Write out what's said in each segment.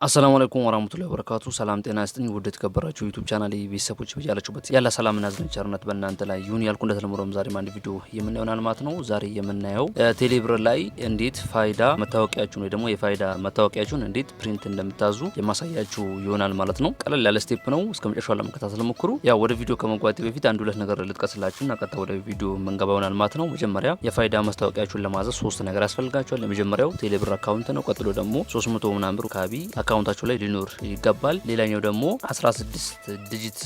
አሰላሙ አለይኩም ወራህመቱላሂ ወበረካቱ። ሰላም ጤና ይስጥልኝ። ውድ የተከበራችሁ ዩቲዩብ ቻናል ቤተሰቦች በያላችሁበት ያለ ሰላምና ቸርነት በእናንተ ላይ ይሁን ያልኩ እንደተለመደው ዛሬ አንድ ቪዲዮ የምናየው ማለት ነው። ዛሬ የምናየው ቴሌብር ላይ እንዴት ፋይዳ መታወቂያችሁን ወይ ደግሞ የፋይዳ መታወቂያችሁን እንዴት ፕሪንት እንደምታዙ የማሳያችሁ ይሆናል ማለት ነው። ቀለል ያለ ስቴፕ ነው። እስከ መጨረሻው ለመከታተል ሞክሩ። ያው ወደ ቪዲዮ ከመግባቴ በፊት አንድ ሁለት ነገር ልጥቀስላችሁና ቀጥታ ወደ ቪዲዮ መንገባ ይሆናል ማለት ነው። መጀመሪያ የፋይዳ መታወቂያችሁን ለማዘዝ ሶስት ነገር ያስፈልጋችኋል። የመጀመሪያው ቴሌብር አካውንት ነው። ቀጥሎ ደግሞ 300 ምናምን ብር ካቢ አካውንታችሁ ላይ ሊኖር ይገባል። ሌላኛው ደግሞ 16 ዲጂት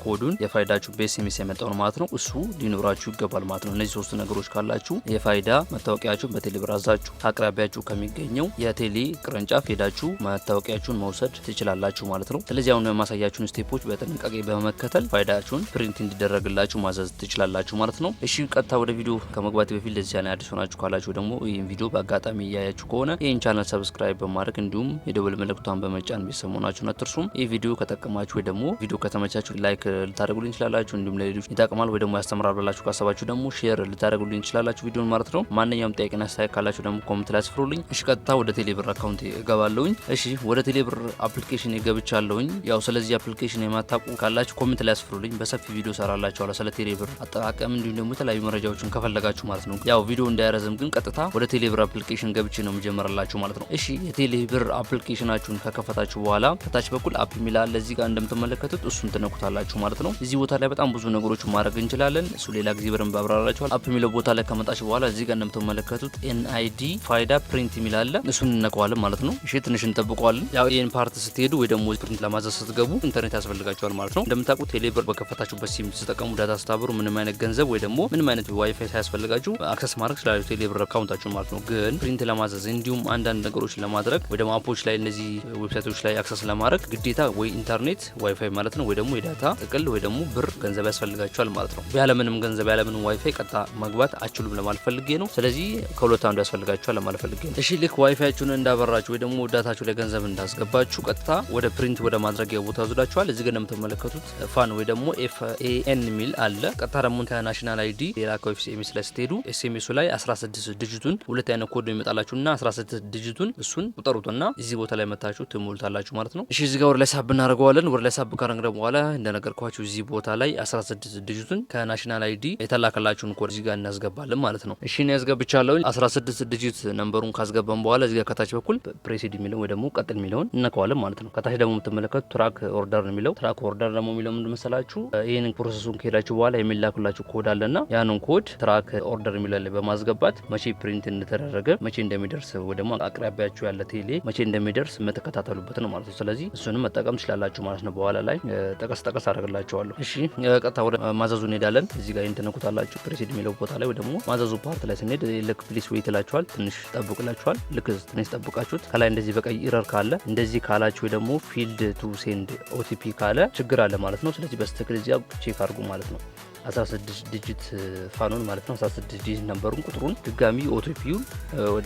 ኮዱን የፋይዳችሁ በኤስኤምኤስ የመጣው ማለት ነው እሱ ሊኖራችሁ ይገባል ማለት ነው። እነዚህ ሶስት ነገሮች ካላችሁ የፋይዳ መታወቂያችሁን በቴሌብር አዛችሁ አቅራቢያችሁ ከሚገኘው የቴሌ ቅርንጫፍ ሄዳችሁ መታወቂያችሁን መውሰድ ትችላላችሁ ማለት ነው። ስለዚህ አሁን የማሳያችሁን ስቴፖች በጥንቃቄ በመከተል ፋይዳችሁን ፕሪንት እንዲደረግላችሁ ማዘዝ ትችላላችሁ ማለት ነው። እሺ ቀጥታ ወደ ቪዲዮ ከመግባት በፊት ለዚህ ቻናል አዲስ ሆናችሁ ካላችሁ ደግሞ ይህን ቪዲዮ በአጋጣሚ እያያችሁ ከሆነ ይህን ቻናል ሰብስክራይብ በማድረግ እንዲሁም የደወል ምልክቱን በመጫን ቤተሰቦናችሁን አትርሱም። ይህ ቪዲዮ ከጠቀማችሁ ወይ ደግሞ ቪዲዮ ከተመቻችሁ ላይክ ልታደርጉልኝ ትችላላችሁ። እንዲሁም ለሌሎች ይጠቅማል ወይ ደግሞ ያስተምራል ብላችሁ ካሰባችሁ ደግሞ ሼር ልታደርጉልኝ ትችላላችሁ ቪዲዮን ማለት ነው። ማንኛውም ጥያቄና አስተያየት ካላችሁ ደግሞ ኮሜንት ላይ አስፍሩልኝ። እሺ ቀጥታ ወደ ቴሌብር አካውንት እገባለሁኝ። እሺ ወደ ቴሌብር አፕሊኬሽን እገብቻለሁኝ። ያው ስለዚህ አፕሊኬሽን የማታውቁ ካላችሁ ኮሜንት ላይ አስፍሩልኝ። በሰፊ ቪዲዮ ሰራላችኋለሁ ስለ ቴሌብር አጠቃቀም እንዲሁም ደግሞ የተለያዩ መረጃዎችን ከፈለጋችሁ ማለት ነው። ያው ቪዲዮ እንዳይረዝም ግን ቀጥታ ወደ ቴሌብር አፕሊኬሽን ገብቼ ነው የምጀምርላችሁ ማለት ነው። እሺ የቴሌብር አፕሊኬሽናችሁን ከከፈታችሁ በኋላ ከታች በኩል አፕ ሚል አለ። እዚህ ጋር እንደምትመለከቱት እሱን ትነኩታላችሁ ማለት ነው። እዚህ ቦታ ላይ በጣም ብዙ ነገሮች ማድረግ እንችላለን። እሱ ሌላ ጊዜ በደንብ አብራራላችኋል። አፕ ሚለው ቦታ ላይ ከመጣች በኋላ እዚህ ጋር እንደምትመለከቱት ኤንአይዲ ፋይዳ ፕሪንት ሚል አለ። እሱን እንነካዋለን ማለት ነው። እሺ ትንሽ እንጠብቀዋለን። ያው ይሄን ፓርት ስትሄዱ ወይ ደግሞ ፕሪንት ለማዘዝ ስትገቡ ኢንተርኔት ያስፈልጋችኋል ማለት ነው። እንደምታውቁት ቴሌብር በከፈታችሁበት ሲም ስትጠቀሙ ዳታ ስታበሩ ምንም አይነት ገንዘብ ወይ ደግሞ ምንም አይነት ዋይፋይ ሳያስፈልጋችሁ አክሰስ ማድረግ ስላለ ቴሌብር አካውንታችሁ ማለት ነው። ግን ፕሪንት ለማዘዝ እንዲሁም አንዳንድ ነገሮች ለማድረግ ወይ ደግሞ አፖች ላይ እነዚህ ዌብሳይቶች ላይ አክሰስ ለማድረግ ግዴታ ወይ ኢንተርኔት ዋይፋይ ማለት ነው ወይ ደግሞ የዳታ ጥቅል ወይ ደግሞ ብር ገንዘብ ያስፈልጋችኋል ማለት ነው። ያለምንም ገንዘብ ያለምንም ዋይፋይ ቀጥታ መግባት አችሉም ለማለት ፈልጌ ነው። ስለዚህ ከሁለት አንዱ ያስፈልጋችኋል ለማለት ፈልጌ ነው። እሺ ልክ ዋይፋያችሁን እንዳበራችሁ ወይ ደግሞ ዳታችሁ ላይ ገንዘብ እንዳስገባችሁ ቀጥታ ወደ ፕሪንት ወደ ማድረጊያው ቦታ ይወስዳችኋል። እዚህ ጋር እንደምትመለከቱት ፋን ወይ ደግሞ ኤፍኤኤን ሚል አለ። ቀጥታ ደግሞ ከናሽናል አይዲ ሌላ ከኤስኤምኤስ ላይ ስትሄዱ ኤስኤምኤሱ ላይ 16 ዲጂቱን ሁለት አይነት ኮድ ነው የሚመጣላችሁና 16 ዲጂቱን እሱን ቁጠሩትና እዚህ ቦታ ላይ መታችሁ ትሞሉታላችሁ ማለት ነው። እሺ እዚህ ጋር ወደ ላይ ሳብ እናደርገዋለን። ወደ ላይ ሳብ ካረግን በኋላ እንደነገርኳችሁ እዚህ ቦታ ላይ 16 ዲጂቱን ከናሽናል አይዲ የተላከላችሁን ኮድ እዚህ ጋር እናስገባለን ማለት ነው። እሺ ነው ያስገብቻለሁ። 16 ዲጂት ነምበሩን ካስገባን በኋላ እዚህ ጋር ከታች በኩል ፕሬሲድ የሚለው ወይ ደግሞ ቀጥል የሚለውን እነካዋለን ማለት ነው። ከታች ደግሞ የምትመለከቱት ትራክ ኦርደር ነው የሚለው። ትራክ ኦርደር ደግሞ የሚለው ምንድን መሰላችሁ? ይሄንን ፕሮሰሱን ከሄዳችሁ በኋላ የሚላክላችሁ ኮድ አለና ያንን ኮድ ትራክ ኦርደር የሚለው ላይ በማስገባት መቼ ፕሪንት እንደተደረገ መቼ እንደሚደርስ ወይ ደግሞ አቅራቢያችሁ ያለ ቴሌ መቼ እንደሚደርስ የምትከታተሉበት ነው ማለት ነው። ስለዚህ እሱንም መጠቀም ትችላላችሁ ማለት ነው። በኋላ ላይ ጠቀስ አደርግላችኋለሁ። እሺ ቀጥታ ወደ ማዘዙ እንሄዳለን። እዚህ ጋር እንትነኩታላችሁ ፕሬሲድ የሚለው ቦታ ላይ ወይ ደግሞ ማዘዙ ፓርት ላይ ስንሄድ ልክ ፕሊስ ዌይት ይላችኋል። ትንሽ ጠብቁላችኋል። ልክ ትንሽ ጠብቃችሁት ከላይ እንደዚህ በቀይ ኢረር ካለ እንደዚህ ካላችሁ ወይ ደግሞ ፊልድ ቱ ሴንድ ኦቲፒ ካለ ችግር አለ ማለት ነው። ስለዚህ በስትክክል እዚያ ቼክ አድርጉ ማለት ነው። 16 ዲጂት ፋኑን ማለት ነው 16 ዲጂት ነምበሩን ቁጥሩን ድጋሚ ኦቲፒው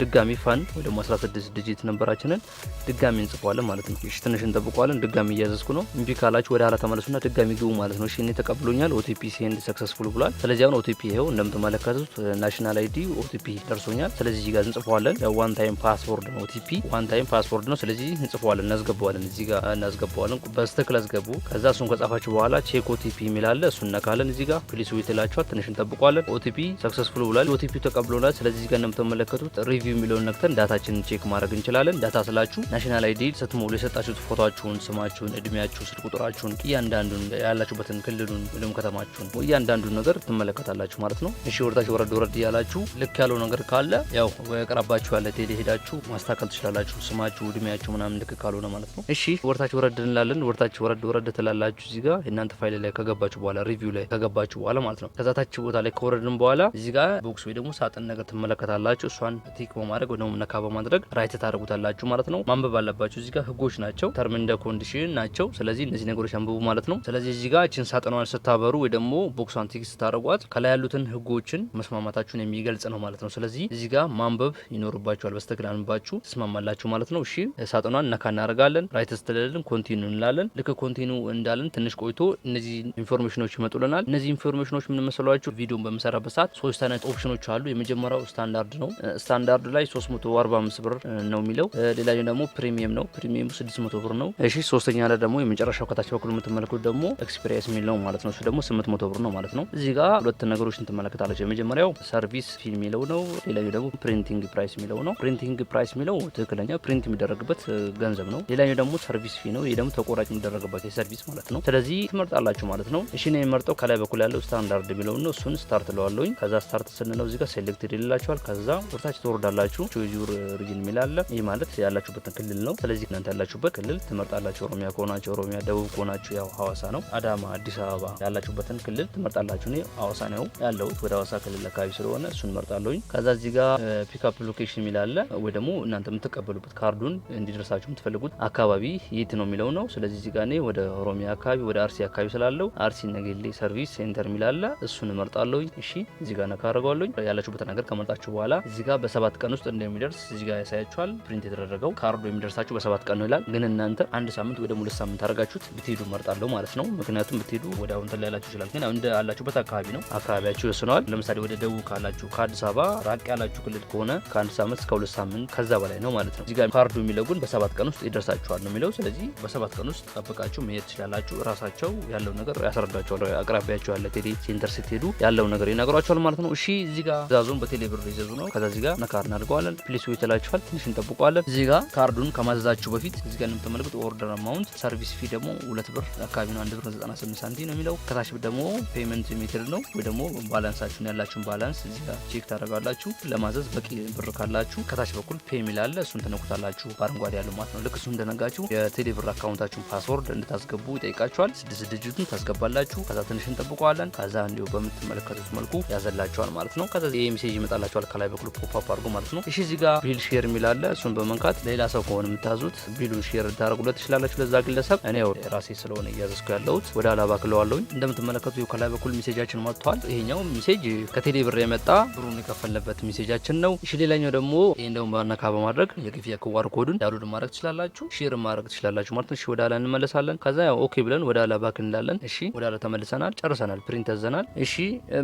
ድጋሚ ፋን ወይ ደግሞ 16 ዲጂት ነምበራችንን ድጋሚ እንጽፈዋለን ማለት ነው። እሺ ትንሽ እንጠብቀዋለን። ድጋሚ እያዘዝኩ ነው። እምቢ ካላችሁ ወደ ኋላ ተመለሱና ድጋሚ ግቡ ማለት ነው። እሺ እኔ ተቀብሎኛል። ኦቲፒ ሴንድ ሰክሰስፉል ብሏል። ስለዚህ አሁን ኦቲፒ ይሄው እንደምትመለከቱት ናሽናል አይዲ ኦቲፒ ደርሶኛል። ስለዚህ እዚህ ጋር እንጽፈዋለን። ዋን ታይም ፓስወርድ ነው ኦቲፒ ዋን ታይም ፓስወርድ ነው። ስለዚህ እንጽፈዋለን፣ እናስገባዋለን። እዚህ ጋር እናስገባዋለን። በስትክክል አስገቡ። ከዛ እሱን ከጻፋችሁ በኋላ ቼክ ኦቲፒ የሚል አለ። እሱን ነካለን። እዚህ ጋር ፕሊስ ዌይት ይላችኋል። ትንሽ እንጠብቀዋለን። ኦቲፒ ሰክሰስፉል ብሏል። ኦቲፒ ተቀብሎናል። ስለዚህ እዚህ ጋር እንደምትመለከቱት ሪቪው የሚለውን ነክተን ዳታችንን ቼክ ማድረግ እንችላለን። ዳታ ስላችሁ ናሽናል አይዲ ስትሞሉ የሰጣችሁት ፎቶአችሁን፣ ስማችሁን፣ እድሜያችሁ፣ ስልክ ቁጥራችሁን እያንዳንዱን ያላችሁበትን ክልሉን ወይም ከተማችሁን እያንዳንዱን ነገር ትመለከታላችሁ ማለት ነው። እሺ ወርታችሁ ወረድ እያላችሁ ልክ ያለው ነገር ካለ ያው ያቀረባችሁ ያለ ቴሌ ሄዳችሁ ማስተካከል ትችላላችሁ። ስማችሁ፣ እድሜያችሁ ምናምን ልክ ካልሆነ ማለት ነው። እሺ ወርታችሁ ወረድ እንላለን። ወርታችሁ ወረድ ትላላችሁ። እዚህ ጋር እናንተ ፋይል ላይ ከገባችሁ በኋላ ሪቪው ላይ ከገባችሁ በኋላ ማለት ነው። ከዛ ታች ቦታ ላይ ከወረድን በኋላ እዚህ ጋር ቦክስ ወይ ደግሞ ሳጥን ነገር ትመለከታላችሁ። እሷን ቲክ በማድረግ ወይ ደግሞ ነካ በማድረግ ራይት ታደርጉታላችሁ ማለት ነው። ማንበብ አለባችሁ። እዚህ ጋር ህጎች ናቸው፣ ተርም እንደ ኮንዲሽን ናቸው። ስለዚህ እነዚህ ነገሮች አንብቡ ማለት ነው። ስለዚህ እዚህ ጋር እቺን ሳጥኗን ስታበሩ ወይ ደግሞ ቦክሷን ቲክ ስታደርጓት ከላይ ያሉትን ህጎችን መስማማታችሁን የሚገልጽ ነው ማለት ነው። ስለዚህ እዚህ ጋር ማንበብ ይኖርባችኋል። በስተክል አንባችሁ ትስማማላችሁ ማለት ነው። እሺ ሳጥኗን ነካ እናደርጋለን። ራይት ስትልልን ኮንቲኒው እንላለን። ልክ ኮንቲኒው እንዳለን ትንሽ ቆይቶ እነዚህ ኢንፎርሜሽኖች ይመጡልናል። እነዚህ ኢንፎርሜሽኖች ምን መሰሏችሁ? ቪዲዮን በመሰራበት ሰዓት ሶስት አይነት ኦፕሽኖች አሉ። የመጀመሪያው ስታንዳርድ ነው። ስታንዳርድ ላይ 345 ብር ነው የሚለው። ሌላኛው ደግሞ ፕሪሚየም ነው። ፕሪሚየሙ 600 ብር ነው። እሺ ሶስተኛ ላይ ደግሞ የመጨረሻው ከታች በኩል የምትመለከቱት ደግሞ ኤክስፒሪየንስ የሚል ነው ማለት ነው። እሱ ደግሞ 800 ብር ነው ማለት ነው። እዚህ ጋር ሁለት ነገሮችን ትመለከታላችሁ። የመጀመሪያው ሰርቪስ ፊ የሚለው ነው። ሌላኛው ደግሞ ፕሪንቲንግ ፕራይስ የሚለው ነው። ፕሪንቲንግ ፕራይስ የሚለው ትክክለኛ ፕሪንት የሚደረግበት ገንዘብ ነው። ሌላኛው ደግሞ ሰርቪስ ፊ ነው። ይሄ ደግሞ ተቆራጭ የሚደረግበት የሰርቪስ ማለት ነው። ስለዚህ ትመርጣላችሁ ማለት ነው። እሺ ነው የመርጠው ከላይ በኩል ያለው ስታንዳርድ የሚለው ነው። እሱን ስታርት ለዋለሁኝ። ከዛ ስታርት ስንለው እዚህ ጋር ሴሌክትድ ይላችኋል። ከዛ ወርታች ትወርዳላችሁ። ቹዝ ዩር ሪጅን የሚላለ ይህ ማለት ያላችሁበትን ክልል ነው። ስለዚህ እናንተ ያላችሁበት ክልል ትመርጣላችሁ። ኦሮሚያ ከሆናችሁ ኦሮሚያ፣ ደቡብ ከሆናችሁ ያው ሐዋሳ ነው፣ አዳማ፣ አዲስ አበባ ያላችሁበትን ክልል ትመርጣላችሁ። እኔ ሐዋሳ ነው ያለሁት ወደ ሐዋሳ ክልል አካባቢ ስለሆነ እሱን መርጣለሁኝ። ከዛ እዚህ ጋር ፒክአፕ ሎኬሽን የሚላለ ወይ ደግሞ እናንተ የምትቀበሉበት ካርዱን እንዲደርሳችሁ የምትፈልጉት አካባቢ የት ነው የሚለው ነው። ስለዚህ እዚህ ጋር እኔ ወደ ኦሮሚያ አካባቢ ወደ አርሲ አካባቢ ስላለው አርሲ ነገሌ ሰርቪስ ሴንተር የሚላለ እሱን እመርጣለሁኝ። እሺ እዚህ ጋር ነካ አደርገዋለሁኝ። ያላችሁበት ነገር ከመርጣችሁ በኋላ እዚህ ጋር በ7 ቀን ውስጥ እንደሚደርስ እዚህ ጋር ያሳያችኋል። ፕሪንት የተደረገው ካርዱ የሚደርሳችሁ በ7 ቀን ነው ይላል። ግን እናንተ 1 ሳምንት ወይ ደግሞ 2 ሳምንት አድርጋችሁት ብትሄዱ እመርጣለሁ ማለት ነው። ምክንያቱም ብትሄዱ ወደ አሁን ተላላችሁ ይችላል። ግን እንደ አላችሁበት አካባቢ ነው፣ አካባቢያችሁ ይወስነዋል። ለምሳሌ ወደ ደቡብ ካላችሁ ከአዲስ አበባ ራቅ ያላችሁ ክልል ከሆነ ከ1 ሳምንት እስከ 2 ሳምንት ከዛ በላይ ነው ማለት ነው። እዚህ ጋር ካርዱ የሚለው ግን በ7 ቀን ውስጥ ይደርሳችኋል ነው የሚለው። ስለዚህ በ7 ቀን ውስጥ ጠብቃችሁ መሄድ ትችላላችሁ። ራሳቸው ያለው ነገር ያስረዳችኋል። አቅራቢያችሁ ያለ ቴሌ ሴንተር ስትሄዱ ያለው ነገር ይነግሯችኋል ማለት ነው። እሺ እዚህ ጋር ትእዛዙን በቴሌ ብር ይዘዙ ነው። ከዛ እዚህ ጋር ነካ እናድርገዋለን። ፕሊስ ዌት ይላችኋል። ትንሽ እንጠብቀዋለን። እዚህ ጋር ካርዱን ከማዘዛችሁ በፊት እዚህ ጋር እንደምትመለከቱት ኦርደር አማውንት ሰርቪስ ፊ ደግሞ 2 ብር አካባቢ ነው። 1 ብር 98 ሳንቲም ነው የሚለው። ከታች ደግሞ ፔመንት ሜተድ ነው ወይ ደግሞ ባላንሳችሁን ያላችሁን ባላንስ እዚህ ጋር ቼክ ታደርጋላችሁ። ለማዘዝ በቂ ብር ካላችሁ ከታች በኩል ፔ ሚል አለ። እሱን ትነኩታላችሁ። በአረንጓዴ ያለው ማለት ነው። ልክ እሱ እንደነጋችሁ የቴሌ ብር አካውንታችሁን ፓስወርድ እንድታስገቡ ይጠይቃችኋል። 6 ዲጂቱን ታስገባላችሁ። ከዛ ትንሽ እንጠብቀዋለን። ከዛ እንዲሁ በምትመለከቱት መልኩ ያዘላችኋል ማለት ነው። ከዛ ይሄ ሜሴጅ ይመጣላችኋል ከላይ በኩል ፖፕ አፕ አድርጎ ማለት ነው። እሺ እዚህ ጋር ቢል ሼር የሚል አለ። እሱን በመንካት ሌላ ሰው ከሆነ የምታዙት ቢሉን ሼር ታደርጉለት ትችላላችሁ ለዛ ግለሰብ። እኔ ራሴ ስለሆነ እያዘዝኩ ያለሁት ወደ አላባ ክለዋለሁኝ። እንደምትመለከቱ ከላይ በኩል ሜሴጃችን መጥቷል። ይሄኛው ሜሴጅ ከቴሌ ብር የመጣ ብሩን የከፈልንበት ሜሴጃችን ነው። እሺ ሌላኛው ደግሞ ይሄን ደግሞ ነካ በማድረግ የክፍያ QR ኮዱን ዳውንሎድ ማድረግ ትችላላችሁ፣ ሼር ማድረግ ትችላላችሁ ማለት ነው። እሺ ወደ አላ እንመለሳለን። ከዛ ያው ኦኬ ብለን ወደ አላ ባክ እንላለን። እሺ ወደ አላ ተመልሰናል፣ ጨርሰናል፣ ፕሪንት አዘናል። እሺ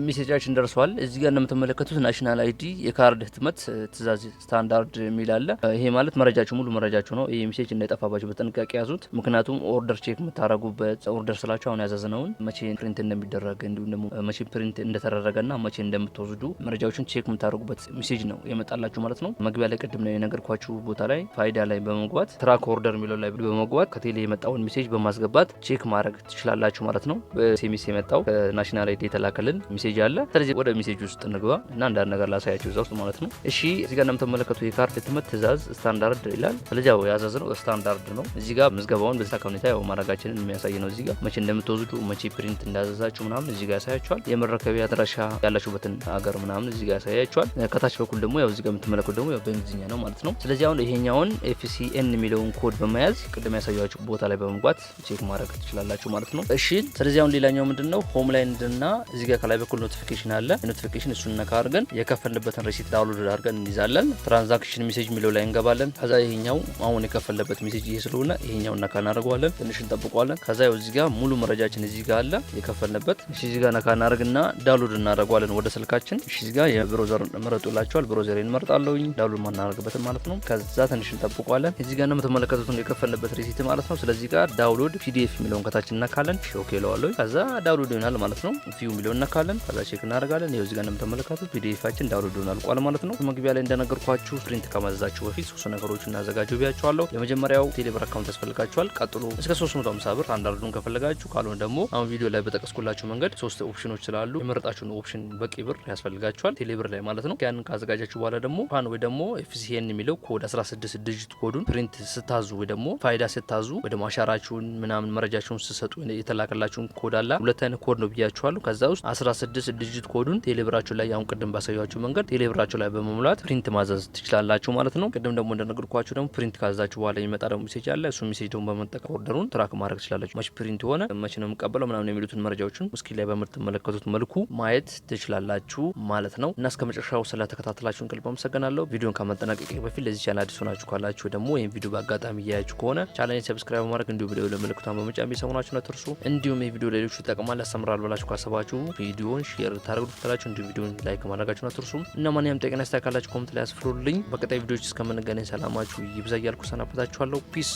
ሜሴጃችን ደርሷል። እዚህ ጋር እንደምትመለከቱት ናሽናል አይዲ የካርድ ህትመት ትእዛዝ ስታንዳርድ የሚል አለ። ይሄ ማለት መረጃችሁ ሙሉ መረጃችሁ ነው። ይሄ ሜሴጅ እንዳይጠፋባችሁ በጥንቃቄ ያዙት። ምክንያቱም ኦርደር ቼክ የምታደርጉበት ኦርደር ስላችሁ አሁን ያዘዝነውን መቼ ፕሪንት እንደሚደረግ እንዲሁም ደግሞ መቼ ፕሪንት እንደተደረገና መቼ እንደምትወስዱ መረጃዎችን ቼክ የምታደርጉበት ሜሴጅ ነው የመጣላችሁ ማለት ነው። መግቢያ ላይ ቅድም ነው የነገርኳችሁ ቦታ ላይ ፋይዳ ላይ በመግባት ትራክ ኦርደር የሚለው ላይ በመግባት ከቴሌ የመጣውን ሜሴጅ በማስገባት ቼክ ማድረግ ትችላላችሁ ማለት ነው። በኤስኤምኤስ የመጣው ከናሽናል አይዲ የተላከልን ሜሴጅ አለ። ስለዚህ ወደ ሜሴጅ ውስጥ እንግባ እና አንዳንድ ነገር ላሳያችሁ እዛ ውስጥ ማለት ነው። እሺ እዚህ ጋር እንደምትመለከቱ የካርድ ህትመት ትእዛዝ ስታንዳርድ ይላል። ስለዚህ ያው ያዘዝነው ስታንዳርድ ነው። እዚህ ጋር ምዝገባውን በተሳካ ሁኔታ ያው ማድረጋችንን የሚያሳይ ነው። እዚህ ጋር መቼ እንደምትወስዱ መቼ ፕሪንት እንዳዘዛችሁ ምናምን እዚህ ጋር ያሳያችኋል። የመረከቢያ አድራሻ ያላችሁበትን ሀገር ምናምን እዚህ ጋር ያሳያችኋል። ከታች በኩል ደግሞ ያው እዚህ ጋር የምትመለከቱ ደግሞ ያው በእንግሊዝኛ ነው ማለት ነው። ስለዚህ አሁን ይሄኛውን FCN የሚለውን ኮድ በመያዝ ቅድም ያሳያችሁ ቦታ ላይ በመግባት ቼክ ማድረግ ትችላላችሁ ማለት ነው። እሺ ስለዚህ አሁን ሌላኛው ምንድነው ሆም ላይ እንድና እዚህ ጋር ከላይ በኩል ኖቲፊኬሽን አለ። ኖቲፊኬሽን እሱን ነካ አድርገን የከፈልንበትን ሪሲት ዳውንሎድ አድርገን እንይዛለን። ትራንዛክሽን ሜሴጅ የሚለው ላይ እንገባለን። ከዛ ይሄኛው አሁን የከፈልበት ሜሴጅ ይሄ ስለሆነ ይሄኛው ነካ እናደርገዋለን። ትንሽ እንጠብቀዋለን። ከዛ ያው እዚህ ጋር ሙሉ መረጃችን እዚህ ጋር አለ የከፈልንበት። እሺ እዚህ ጋር ነካ እናደርግና ዳውንሎድ እናደርገዋለን ወደ ስልካችን። እሺ እዚህ ጋር የብሮዘር ምረጡላችኋል። ብሮዘር እንመርጣለሁኝ ዳውንሎድ ማናደርግበትን ማለት ነው። ከዛ ትንሽ እንጠብቀዋለን። እዚህ ጋር እንደምትመለከቱት የከፈልንበት ሪሲት ማለት ነው። ስለዚህ ጋር ዳውንሎድ PDF የሚለውን ከታች እናካለን። እሺ ኦኬ ለዋለሁ። ከዛ ዳውንሎድ ይሆናል ማለት ነው። ቪው የሚለውን እናካለን። ከዛ ቼክ እናደርጋለን። ይሄው እዚህ ጋር እንደምትመለከቱት PDFአችን ዳውንሎድ ይሆናል ቋል ማለት ነው። መግቢያ ላይ እንደነገርኳችሁ ፕሪንት ከማዘዛችሁ በፊት ሶስት ነገሮችን እናዘጋጁ ብያችኋለሁ። የመጀመሪያው ቴሌብር አካውንት ያስፈልጋችኋል። ቀጥሎ እስከ 350 ብር ስታንዳርዱን ከፈለጋችሁ፣ ካልሆነ ደግሞ አሁን ቪዲዮ ላይ በጠቀስኩላችሁ መንገድ ሶስት ኦፕሽኖች ስላሉ የመረጣችሁን ኦፕሽን በቂ ብር ያስፈልጋችኋል ቴሌብር ላይ ማለት ነው። ያንን ካዘጋጃችሁ በኋላ ደግሞ ፓን ወይ ደግሞ FCN የሚለው ኮድ 16 ዲጂት ኮዱን ፕሪንት ስታዙ ወይ ደግሞ ፋይዳ ስታዙ ወይ ደግሞ አሻራችሁን ምናምን መረጃችሁን ስሰጡ የተላከላችሁን ኮድ አለ። ሁለት አይነት ኮድ ነው ብያችኋለሁ። ከዛ ውስጥ 16 ዲጂት ኮዱን ቴሌብራችሁ ላይ አሁን ቅድም ባሳያችሁ መንገድ ቴሌብራችሁ ላይ በመሙላት ፕሪንት ማዘዝ ትችላላችሁ ማለት ነው። ቅድም ደግሞ እንደነገርኳችሁ ደግሞ ፕሪንት ካዛችሁ በኋላ የሚመጣ ደግሞ ሜሴጅ አለ። እሱ ሜሴጅ ደግሞ በመጠቀም ኦርደሩን ትራክ ማድረግ ትችላላችሁ። መቼ ፕሪንት ሆነ መቼ ነው የምቀበለው ምናምን የሚሉትን መረጃዎችን እስኪ ላይ በምትመለከቱት መልኩ ማየት ትችላላችሁ ማለት ነው። እና እስከ መጨረሻው ስለተከታተላችሁን ከልብ አመሰግናለሁ። ቪዲዮን ከማጠናቀቄ በፊት ለዚህ ቻናል አዲስ ሆናችሁ ካላችሁ ደግሞ ይሄን ቪዲዮ በአጋጣሚ እያያችሁ ከሆነ ቻናሌን ሰብስክራይብ ማድረግ እንዲሁም ቪዲዮ ለምልክቷን በመጫን ቤተሰብ ሆናችሁን አትርሱ። እንዲሁም ይሄ ቪዲዮ ለሌሎች ይጠቅማል ያስተምራል ብላችሁ ካሰባችሁ ቪዲዮን ሼር ታደርጉታላችሁ። እንዲሁ ቪዲዮን ላይክ ማድረጋችሁን አትርሱም። እና ማንኛውም ጥያቄ አስተካክላችሁ ኮሜንት ላይ አስፍሩልኝ። በቀጣይ ቪዲዮዎች እስከምንገናኝ ሰላማችሁ ይብዛ እያልኩ ሰናበታችኋለሁ። ፒስ